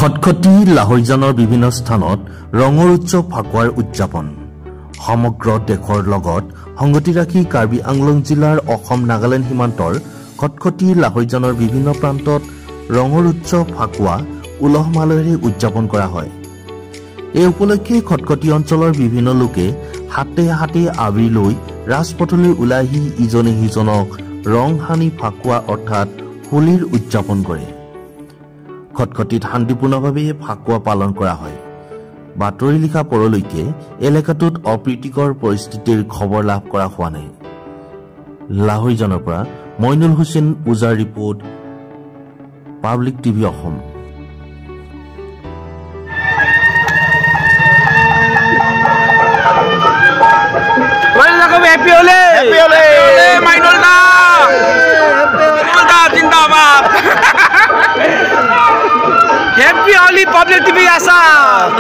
খটখটি লাহৈজানৰ বিভিন্ন স্থানত ৰঙৰ উৎসৱ ফাকুৱাৰ উদযাপন সমগ্ৰ দেশৰ লগত সংগতি ৰাখি কাৰ্বি আংলং জিলাৰ অসম নাগালেণ্ড সীমান্তৰ খটখটি লাহৈজানৰ বিভিন্ন প্ৰান্তত ৰঙৰ উৎসৱ ফাকুৱা উলহ মালহেৰে উদযাপন কৰা হয়। এই উপলক্ষে খটখটি অঞ্চলৰ বিভিন্ন লোকে হাতে হাতে আবিৰ লৈ ৰাজপথলৈ ওলাই আহি ইজনে সিজনক ৰং হানি ফাকুৱা অৰ্থাৎ হোলীৰ উদযাপন কৰে। খটখটিত শান্তিপূৰ্ণভাৱে ফাকুৱা পালন কৰা হয়। বাতৰি লিখা পৰলৈকে এলেকাটোত অপ্ৰীতিকৰ পৰিস্থিতিৰ খবৰ লাভ কৰা হোৱা নাই। লাহৈজানৰ পৰা মইনুল হুছেইন উজাৰ report, public TV Assam. Happy Holi Public TV Assam.